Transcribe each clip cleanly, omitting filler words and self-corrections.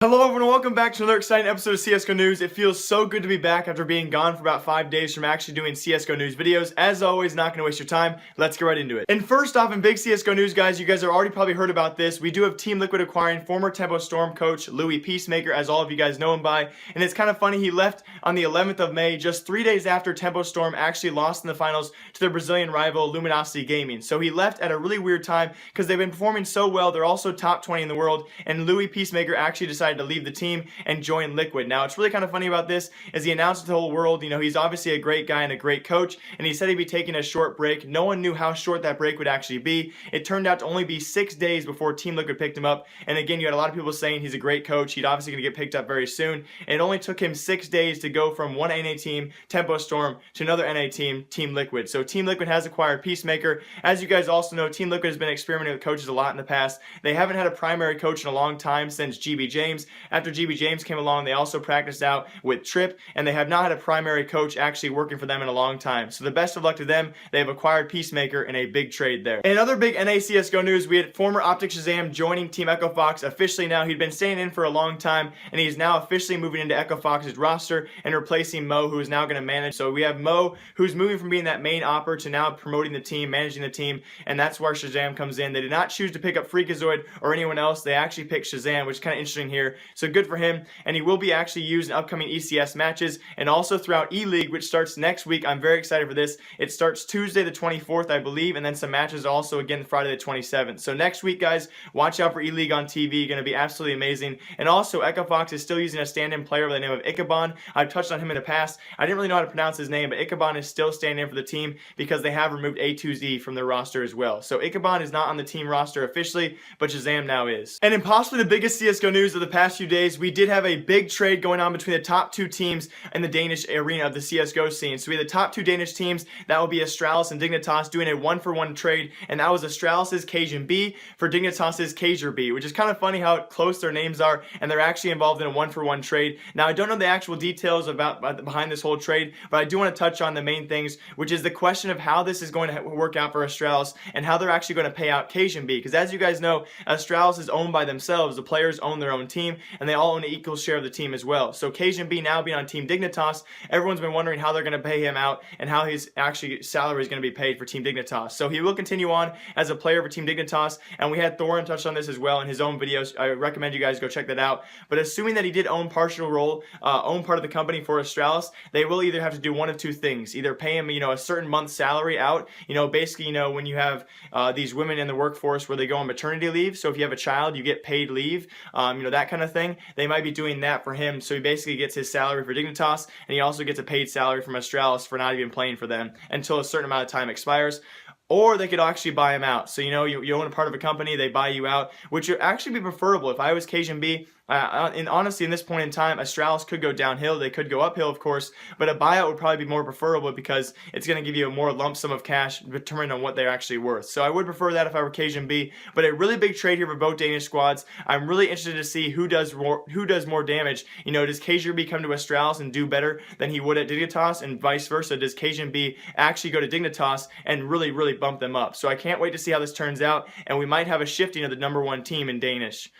Hello everyone, welcome back to another exciting episode of CSGO News. It feels so good to be back after being gone for about 5 days from actually doing CSGO News videos. As always, not going to waste your time. Let's get right into it. And first off, in big CSGO News, guys, you guys have already probably heard about this. We do have Team Liquid acquiring former Tempo Storm coach Louis Peacemaker, as all of you guys know him by. And it's kind of funny, he left on the 11th of May, just 3 days after Tempo Storm actually lost in the finals to their Brazilian rival Luminosity Gaming. So he left at a really weird time because they've been performing so well. They're also top 20 in the world. And Louis Peacemaker actually decided to leave the team and join Liquid. Now, it's really kind of funny about this is he announced to the whole world, he's obviously a great guy and a great coach, and he said he'd be taking a short break. No one knew how short that break would actually be. It turned out to only be 6 days before Team Liquid picked him up, and again, you had a lot of people saying he's a great coach. He's obviously going to get picked up very soon, and it only took him 6 days to go from one NA team, Tempo Storm, to another NA team, Team Liquid. So Team Liquid has acquired Peacemaker. As you guys also know, Team Liquid has been experimenting with coaches a lot in the past. They haven't had a primary coach in a long time since GB James. After GB James came along, they also practiced out with Trip, and they have not had a primary coach actually working for them in a long time. So the best of luck to them. They have acquired Peacemaker in a big trade there. In other big NA CSGO news, we had former Optic Shahzam joining Team Echofox officially now. He'd been staying in for a long time, and he's now officially moving into Echofox's roster and replacing Mo, who is now going to manage. So we have Mo, who's moving from being that main opper to now promoting the team, managing the team, and that's where Shahzam comes in. They did not choose to pick up Freakazoid or anyone else. They actually picked Shahzam, which is kind of interesting here. So good for him, and he will be actually used in upcoming ECS matches and also throughout E-League, which starts next week. I'm very excited for this. It starts Tuesday the 24th, I believe, and then some matches also again Friday the 27th. So next week, guys, watch out for E-League on TV. Going to be absolutely amazing. And also, Echofox is still using a stand-in player by the name of Ichabon. I've touched on him in the past. I didn't really know how to pronounce his name, but Ichabon is still standing in for the team because they have removed A2Z from their roster as well. So Ichabon is not on the team roster officially, but Shahzam now is. And in possibly the biggest CSGO news of the past few days, we did have a big trade going on between the top two teams in the Danish arena of the CSGO scene. So we had the top two Danish teams. That will be Astralis and Dignitas doing a 1-for-1 trade, and that was Astralis' Cajunb for Dignitas' Kjaerbye, which is kind of funny how close their names are, and they're actually involved in a 1-for-1 trade. Now, I don't know the actual details behind this whole trade, but I do want to touch on the main things, which is the question of how this is going to work out for Astralis and how they're actually going to pay out Cajunb, because as you guys know, Astralis is owned by themselves. The players own their own team, and they all own an equal share of the team as well. So Cajunb now being on Team Dignitas, everyone's been wondering how they're going to pay him out and how his actually salary is going to be paid for Team Dignitas. So he will continue on as a player for Team Dignitas, and we had Thorin touch on this as well in his own videos. I recommend you guys go check that out. But assuming that he did own part of the company for Astralis, they will either have to do one of two things: either pay him, a certain month's salary out. Basically, when you have these women in the workforce where they go on maternity leave. So if you have a child, you get paid leave. That kind of thing. They might be doing that for him. So he basically gets his salary for Dignitas, and he also gets a paid salary from Astralis for not even playing for them until a certain amount of time expires. Or they could actually buy him out. So, you own a part of a company, they buy you out, which would actually be preferable. If I was Cajunb, and honestly, in this point in time, Astralis could go downhill. They could go uphill, of course, but a buyout would probably be more preferable because it's going to give you a more lump sum of cash determined on what they're actually worth. So I would prefer that if I were Cajunb, but a really big trade here for both Danish squads. I'm really interested to see who does more damage. Does Kjaerbye come to Astralis and do better than he would at Dignitas, and vice versa? Does Cajunb actually go to Dignitas and really, really bump them up? So I can't wait to see how this turns out, and we might have a shifting of the #1 team in Danish.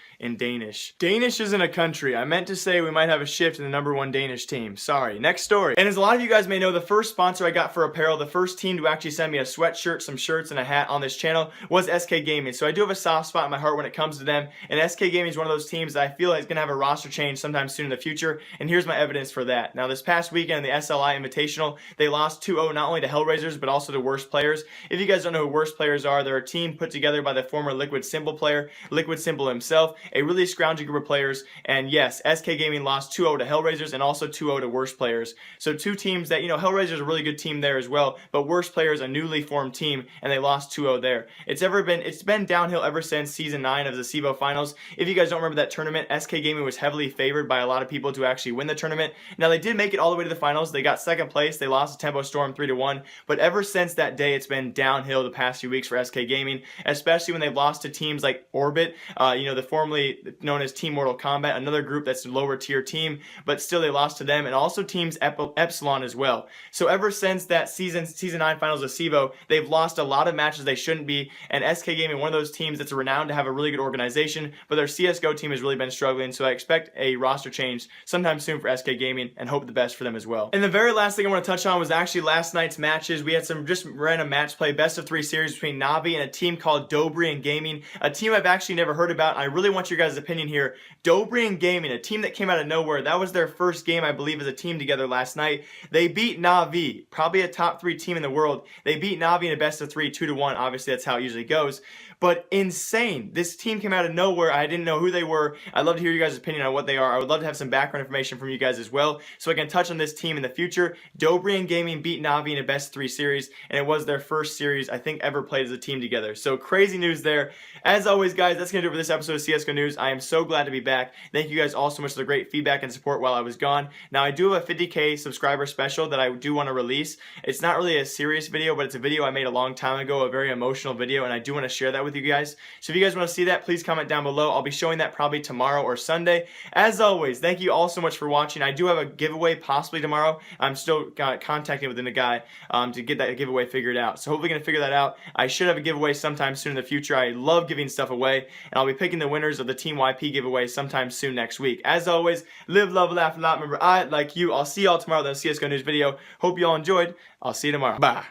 Danish isn't a country. I meant to say we might have a shift in the #1 Danish team. Sorry. Next story. And as a lot of you guys may know, the first sponsor I got for apparel, the first team to actually send me a sweatshirt, some shirts, and a hat on this channel was SK Gaming. So I do have a soft spot in my heart when it comes to them. And SK Gaming is one of those teams that I feel is going to have a roster change sometime soon in the future. And here's my evidence for that. Now, this past weekend in the SLI Invitational, they lost 2-0 not only to Hellraisers, but also to Worst Players. If you guys don't know who Worst Players are, they're a team put together by the former Liquid Symbol player, Liquid Symbol himself, a really scroungy group of players. And yes, SK Gaming lost 2-0 to Hellraisers and also 2-0 to Worst Players. So two teams that, Hellraisers is a really good team there as well, but Worst Players a newly formed team, and they lost 2-0 there. It's been downhill ever since Season 9 of the CEVO Finals. If you guys don't remember that tournament, SK Gaming was heavily favored by a lot of people to actually win the tournament. Now, they did make it all the way to the finals. They got second place. They lost to Tempo Storm 3-1, but ever since that day, it's been downhill the past few weeks for SK Gaming, especially when they've lost to teams like Orbit, the formerly formerly known as Team Mortal Kombat, another group that's a lower tier team, but still they lost to them, and also teams Epsilon as well. So ever since that season 9 finals of SEVO, they've lost a lot of matches they shouldn't be, and SK Gaming, one of those teams that's renowned to have a really good organization, but their CSGO team has really been struggling, so I expect a roster change sometime soon for SK Gaming, and hope the best for them as well. And the very last thing I want to touch on was actually last night's matches. We had some just random match play, best of 3 series between Navi and a team called Dobry&Gaming, a team I've actually never heard about. I really want your guys' opinion here. Dobry&Gaming, a team that came out of nowhere. That was their first game, I believe, as a team together last night. They beat Navi, probably a top 3 team in the world. They beat Navi in a best of 3, 2-1. Obviously, that's how it usually goes. But insane. This team came out of nowhere. I didn't know who they were. I'd love to hear you guys' opinion on what they are. I would love to have some background information from you guys as well, so I can touch on this team in the future. Dobry&Gaming beat Navi in a best 3 series, and it was their first series I think ever played as a team together. So crazy news there. As always, guys, that's going to do it for this episode of CSGO News. I am so glad to be back. Thank you guys all so much for the great feedback and support while I was gone. Now, I do have a 50K subscriber special that I do want to release. It's not really a serious video, but it's a video I made a long time ago, a very emotional video, and I do want to share that with you guys. So if you guys want to see that, please comment down below. I'll be showing that probably tomorrow or Sunday. As always, thank you all so much for watching. I do have a giveaway possibly tomorrow. I'm still contacting with the guy to get that giveaway figured out. So hopefully going to figure that out. I should have a giveaway sometime soon in the future. I love giving stuff away, and I'll be picking the winners of the Team YP giveaway sometime soon next week. As always, live, love, laugh a lot. Remember, I like you. I'll see y'all tomorrow with a CSGO News video. Hope you all enjoyed. I'll see you tomorrow. Bye.